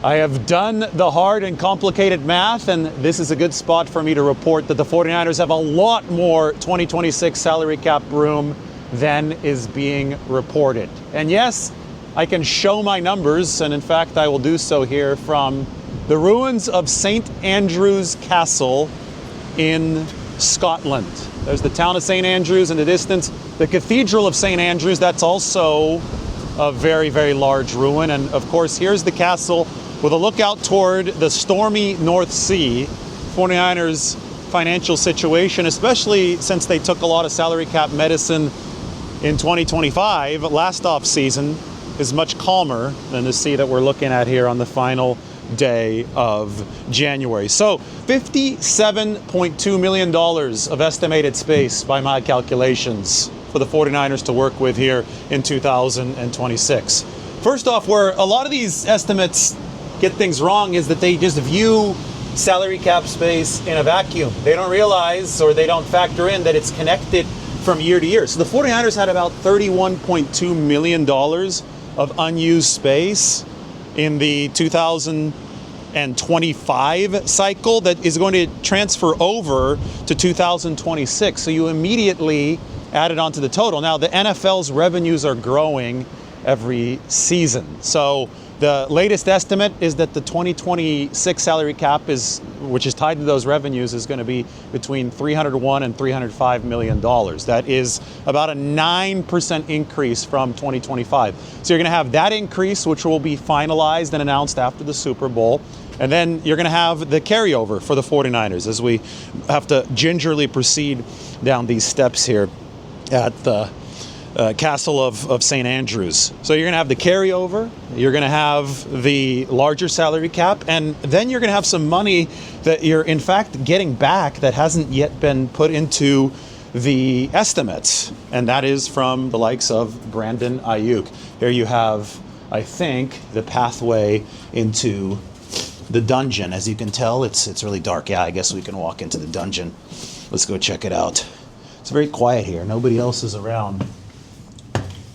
I have done the hard and complicated math, and this is a good spot for me to report that the 49ers have a lot more 2026 salary cap room than is being reported. And yes, I can show my numbers, and in fact, I will do so here from the ruins of St. Andrew's Castle in Scotland. There's the town of St. Andrews in the distance. The Cathedral of St. Andrews, that's also a very, very large ruin. And of course, here's the castle with a lookout toward the stormy North Sea. 49ers financial situation, especially since they took a lot of salary cap medicine in 2025, last off season, is much calmer than the sea that we're looking at here on the final day of January. So $57.2 million of estimated space by my calculations for the 49ers to work with here in 2026. First off, where a lot of these estimates get things wrong is that they just view salary cap space in a vacuum. They don't realize, or they don't factor in, that it's connected from year to year. So the 49ers had about $31.2 million of unused space in the 2025 cycle that is going to transfer over to 2026. So you immediately add it onto the total. Now, the NFL's revenues are growing every season. So the latest estimate is that the 2026 salary cap which is tied to those revenues, is going to be between $301 and $305 million. That is about a 9% increase from 2025. So you're going to have that increase, which will be finalized and announced after the Super Bowl. And then you're going to have the carryover for the 49ers as we have to gingerly proceed down these steps here at the Castle of St. Andrews. So you're going to have the carryover, you're going to have the larger salary cap, and then you're going to have some money that you're in fact getting back that hasn't yet been put into the estimates. And that is from the likes of Brandon Aiyuk. Here you have, I think, the pathway into the dungeon. As you can tell, it's really dark. Yeah, I guess we can walk into the dungeon. Let's go check it out. It's very quiet here. Nobody else is around.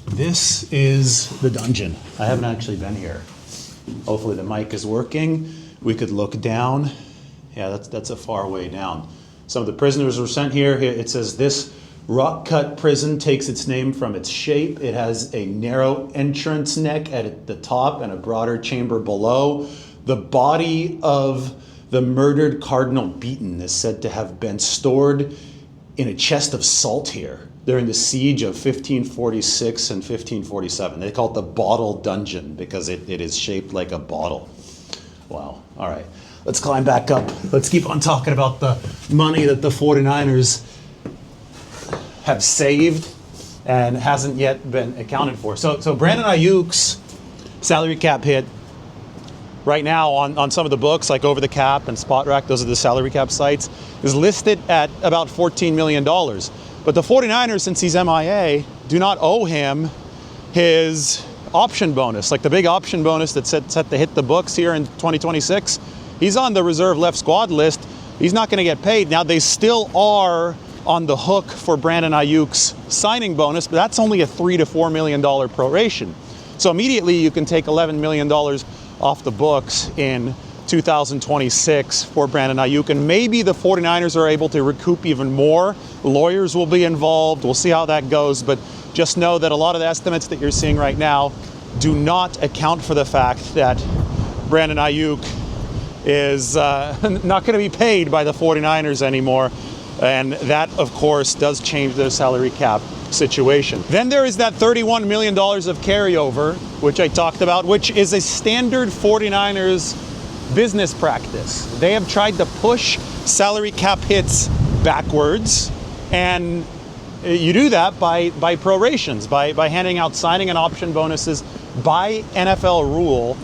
This is the dungeon. I haven't actually been here. Hopefully the mic is working. We could look down. Yeah, that's a far way down. Some of the prisoners were sent here. It says this rock-cut prison takes its name from its shape. It has a narrow entrance neck at the top and a broader chamber below. The body of the murdered Cardinal Beaton is said to have been stored in a chest of salt here during the siege of 1546 and 1547. They call it the Bottle Dungeon because it is shaped like a bottle. Wow. All right. Let's climb back up. Let's keep on talking about the money that the 49ers have saved and hasn't yet been accounted for. So Brandon Aiyuk's salary cap hit right now on some of the books, like Over the Cap and SpotRack, those are the salary cap sites, is listed at about $14 million. But the 49ers, since he's MIA, do not owe him his option bonus, like the big option bonus that's set to hit the books here in 2026. He's on the reserve left squad list. He's not going to get paid. Now, they still are on the hook for Brandon Aiyuk's signing bonus, but that's only a $3 to $4 million proration. So immediately you can take $11 million off the books in 2026 for Brandon Aiyuk, and maybe the 49ers are able to recoup even more. Lawyers will be involved. We'll see how that goes, but just know that a lot of the estimates that you're seeing right now do not account for the fact that Brandon Aiyuk is not going to be paid by the 49ers anymore, and that, of course, does change their salary cap situation. Then there is that $31 million of carryover, which I talked about, which is a standard 49ers business practice. They have tried to push salary cap hits backwards, and you do that by prorations, by handing out signing and option bonuses. By NFL rule,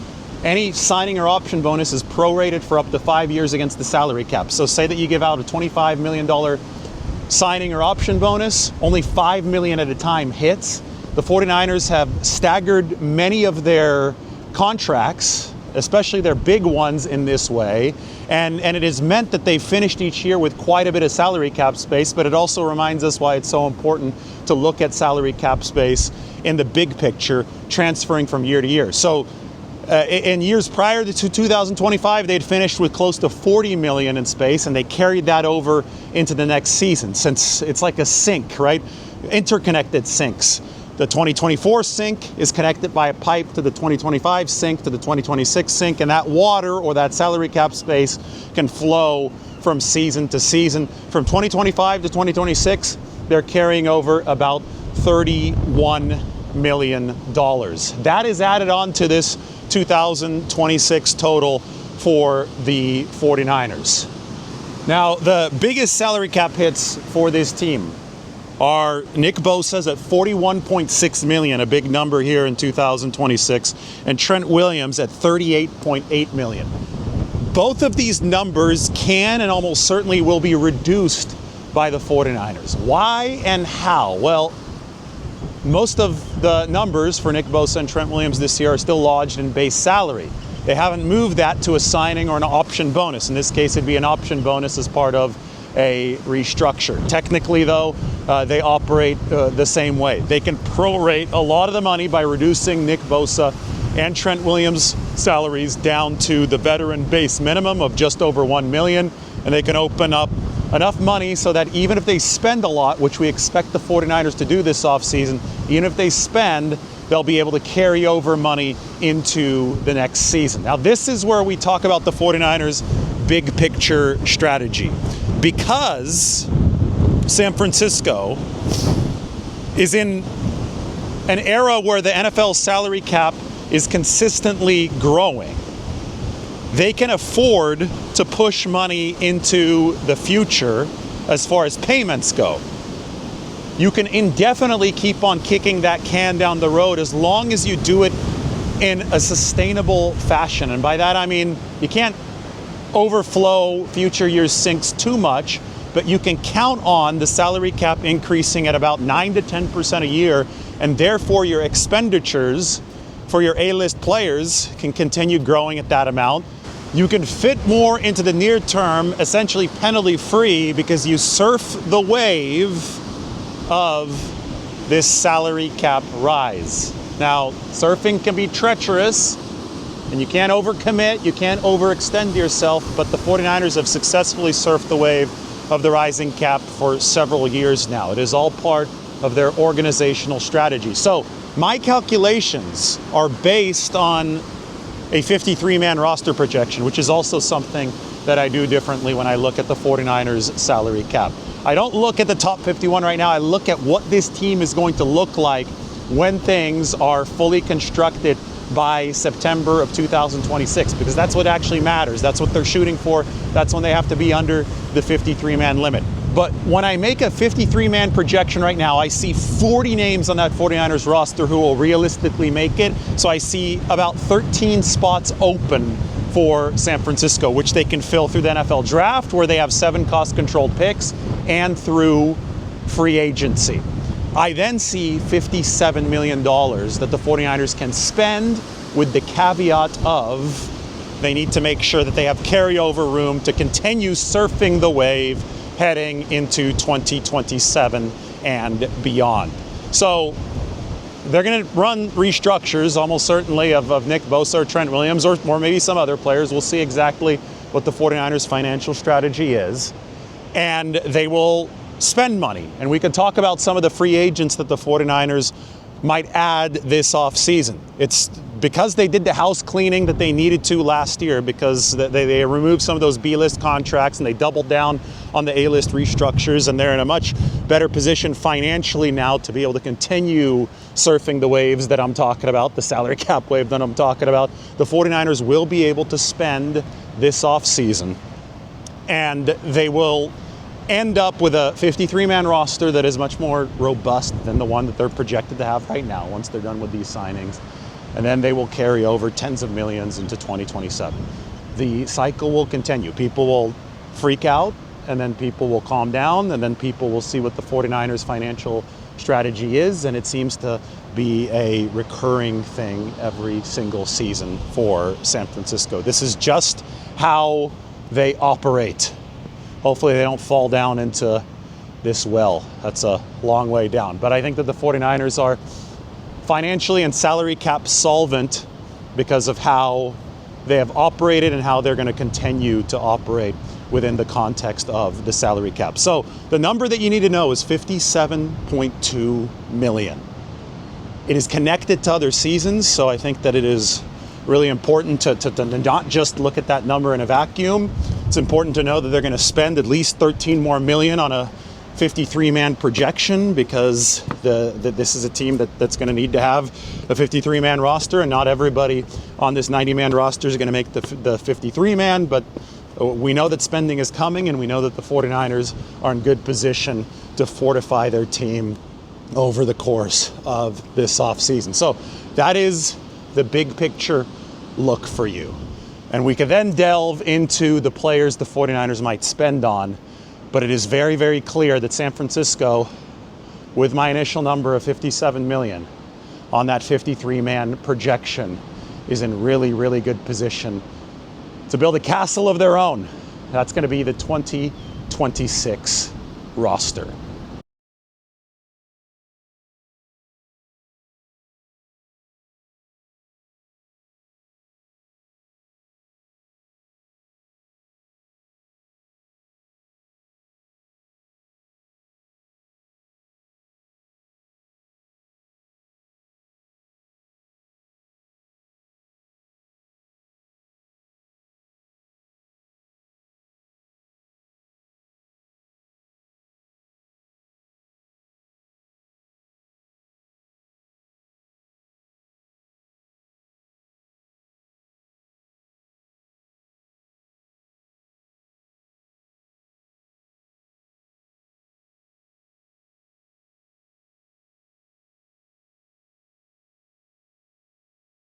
any signing or option bonus is prorated for up to 5 years against the salary cap. So say that you give out a $25 million signing or option bonus, only $5 million at a time hits. The 49ers have staggered many of their contracts, especially their big ones, in this way. And it has meant that they've finished each year with quite a bit of salary cap space, but it also reminds us why it's so important to look at salary cap space in the big picture, transferring from year to year. So In years prior to 2025, they'd finished with close to 40 million in space, and they carried that over into the next season, since it's like a sink, right? Interconnected sinks. The 2024 sink is connected by a pipe to the 2025 sink to the 2026 sink, and that water or that salary cap space can flow from season to season. From 2025 to 2026, they're carrying over about $31 million. That is added on to this 2026 total for the 49ers. Now, the biggest salary cap hits for this team are Nick Bosa's at $41.6 million, a big number here in 2026, and Trent Williams at $38.8 million. Both of these numbers can and almost certainly will be reduced by the 49ers. Why and how? Well, most of the numbers for Nick Bosa and Trent Williams this year are still lodged in base salary. They haven't moved that to a signing or an option bonus. In this case, it'd be an option bonus as part of a restructure. Technically, though, they operate the same way. They can prorate a lot of the money by reducing Nick Bosa and Trent Williams' salaries down to the veteran base minimum of just over $1 million, and they can open up enough money so that even if they spend a lot, which we expect the 49ers to do this offseason, even if they spend, they'll be able to carry over money into the next season. Now, this is where we talk about the 49ers' big picture strategy. Because San Francisco is in an era where the NFL salary cap is consistently growing, they can afford to push money into the future as far as payments go. You can indefinitely keep on kicking that can down the road as long as you do it in a sustainable fashion. And by that I mean you can't overflow future years' sinks too much, but you can count on the salary cap increasing at about 9 to 10% a year, and therefore your expenditures for your A-list players can continue growing at that amount. You can fit more into the near term, essentially penalty-free, because you surf the wave of this salary cap rise. Now, surfing can be treacherous, and you can't overcommit, you can't overextend yourself, but the 49ers have successfully surfed the wave of the rising cap for several years now. It is all part of their organizational strategy. So my calculations are based on a 53-man roster projection, which is also something that I do differently when I look at the 49ers salary cap. I don't look at the top 51 right now, I look at what this team is going to look like when things are fully constructed by September of 2026, because that's what actually matters. That's what they're shooting for. That's when they have to be under the 53-man limit. But when I make a 53-man projection right now, I see 40 names on that 49ers roster who will realistically make it. So I see about 13 spots open for San Francisco, which they can fill through the NFL draft, where they have 7 cost-controlled picks, and through free agency. I then see $57 million that the 49ers can spend, with the caveat of they need to make sure that they have carryover room to continue surfing the wave heading into 2027 and beyond. So they're going to run restructures almost certainly of Nick Bosa or Trent Williams or maybe some other players. We'll see exactly what the 49ers financial strategy is. And they will spend money. And we could talk about some of the free agents that the 49ers might add this offseason. It's because they did the house cleaning that they needed to last year, because they removed some of those B-list contracts and they doubled down on the A-list restructures, and they're in a much better position financially now to be able to continue surfing the waves that I'm talking about, the salary cap wave that I'm talking about. The 49ers will be able to spend this offseason, and they will end up with a 53-man roster that is much more robust than the one that they're projected to have right now once they're done with these signings. And then they will carry over tens of millions into 2027. The cycle will continue. People will freak out, and then people will calm down, and then people will see what the 49ers financial strategy is, and it seems to be a recurring thing every single season for San Francisco. This is just how they operate. Hopefully they don't fall down into this well. That's a long way down. But I think that the 49ers are financially and salary cap solvent because of how they have operated and how they're going to continue to operate within the context of the salary cap. So the number that you need to know is 57.2 million. It is connected to other seasons, so I think that it is really important to not just look at that number in a vacuum. It's important to know that they're going to spend at least 13 more million on a 53-man projection, because this is a team that's going to need to have a 53-man roster, and not everybody on this 90-man roster is going to make the 53-man, but we know that spending is coming, and we know that the 49ers are in good position to fortify their team over the course of this offseason. So that is the big picture look for you. And we can then delve into the players the 49ers might spend on, but it is very, very clear that San Francisco, with my initial number of 57 million on that 53-man projection, is in really, really good position to build a castle of their own. That's going to be the 2026 roster.